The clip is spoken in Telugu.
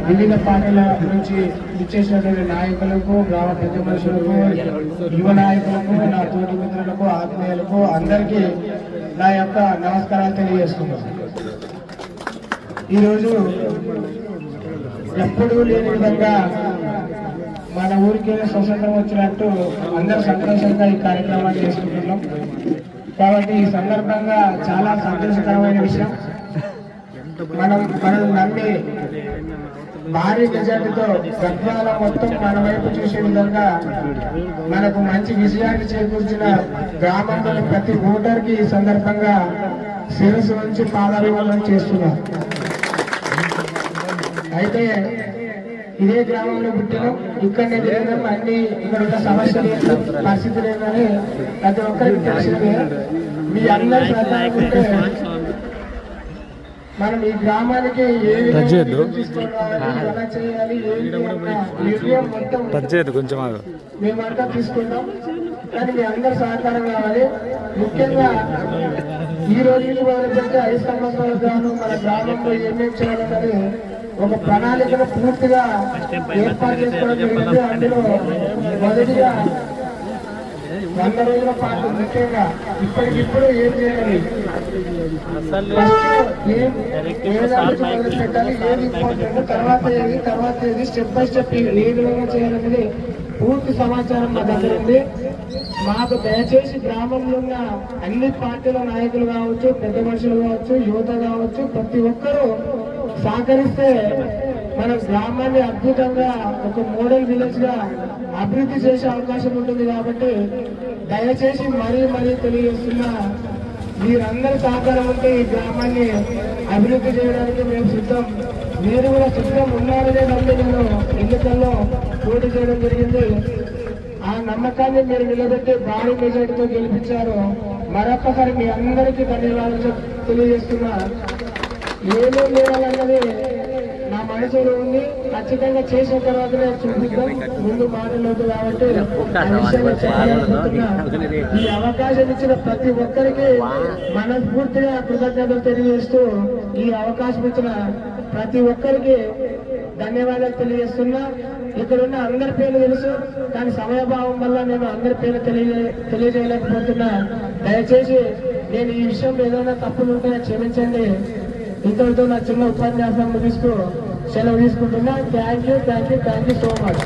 వివిధ పార్టీల నుంచి ఇచ్చేసినటువంటి నాయకులకు, గ్రామ పెద్ద మనుషులకు, యువ నాయకులకు, నా తోటి మిత్రులకు, ఆత్మీయులకు అందరికీ నా యొక్క నమస్కారాలు తెలియజేస్తున్నాను. ఈరోజు ఎప్పుడూ లేని విధంగా మన ఊరికి స్వతంత్రం వచ్చినట్టు అందరూ సంతోషంగా ఈ కార్యక్రమాన్ని చేసుకుంటున్నాం. కాబట్టి ఈ సందర్భంగా చాలా సంతోషకరమైన విషయం. మనం నమ్మి భారీ మెజార్టీతో గద్వాల మొత్తం మన వైపు చూసే విధంగా మనకు మంచి విజయాన్ని చేకూర్చిన గ్రామంలోని ప్రతి ఓటర్కి ఈ సందర్భంగా శిరస్సు నుంచి పాదాభివందనం చేస్తున్నాం. అయితే ఇదే గ్రామంలో పుట్టినాం, ఇక్కడనే తిరిగినాం, అన్ని ఇక్కడ ఉన్న సమస్యలు పరిస్థితులు ఏంటని ప్రతి ఒక్కరికి తెలిసిందే. మీ అందరి సహకారం ఉంటే మనం ఈ గ్రామానికి ఏ విధంగా ఎలా చేయాలి మొత్తం మేమంతా తీసుకుంటాం. కానీ మీ అందరి సహకారం కావాలి. ముఖ్యంగా ఈ రోజు వరకు 5 సంవత్సరాల గాను మన గ్రామంలో ఏమేమి చేయాలన్నది ఒక ప్రణాళికను పూర్తిగా ఏర్పాటు చేసుకోవడం జరిగింది. అందులో మొదటిగా 100 రోజుల పాటు ముఖ్యంగా ఇప్పటికిప్పుడు ఏం చేయాలి, పెట్టాలి, ఏది ఇంపార్టెంట్, తర్వాత ఏది స్టెప్ బై స్టెప్ ఏ విధంగా చేయాలనేది పూర్తి సమాచారం మా దగ్గర ఉంది. మాకు దయచేసి గ్రామంలో ఉన్న అన్ని పార్టీల నాయకులు కావచ్చు, పెద్ద మనుషులు కావచ్చు, యువత కావచ్చు, ప్రతి ఒక్కరూ సహకరిస్తే మన గ్రామాన్ని అద్భుతంగా ఒక మోడల్ విలేజ్ గా అభివృద్ధి చేసే అవకాశం ఉంటుంది. కాబట్టి దయచేసి మరీ తెలియజేస్తున్నా, మీరందరూ సహకారం ఉంటే ఈ గ్రామాన్ని అభివృద్ధి చేయడానికి మేము సిద్ధం. మీరు కూడా సిద్ధం ఉన్నారనే నమ్మి నేను ఎన్నికల్లో పోటీ చేయడం జరిగింది. ఆ నమ్మకాన్ని మీరు నిలబెట్టి భారీ మెజార్టీతో గెలిపించారు. మరొకసారి మీ అందరికీ ధన్యవాదాలు తెలియజేస్తున్నా. ఏమేమి చేయాలన్నది నా మనసులో ఉంది. ఖచ్చితంగా చేసిన తర్వాతనే చూపిద్దాం, ముందు మాటలవుతూ. కాబట్టి ఈ అవకాశం ఇచ్చిన ప్రతి ఒక్కరికి మనస్ఫూర్తిగా కృతజ్ఞతలు తెలియజేస్తూ, ఈ అవకాశం ఇచ్చిన ప్రతి ఒక్కరికి ధన్యవాదాలు తెలియజేస్తున్నా. ఇక్కడ ఉన్న అందరి పేర్లు తెలుసు, కానీ సమయభావం వల్ల నేను అందరి పేర్లు తెలియజేయలేకపోతున్నా. దయచేసి నేను ఈ విషయంలో ఏదైనా తప్పులు ఉంటే క్షమించండి. ఇంతటితో నా చిన్న ఉపన్యాసం ముగిస్తూ సెలవు తీసుకుంటున్నా. Thank you so much.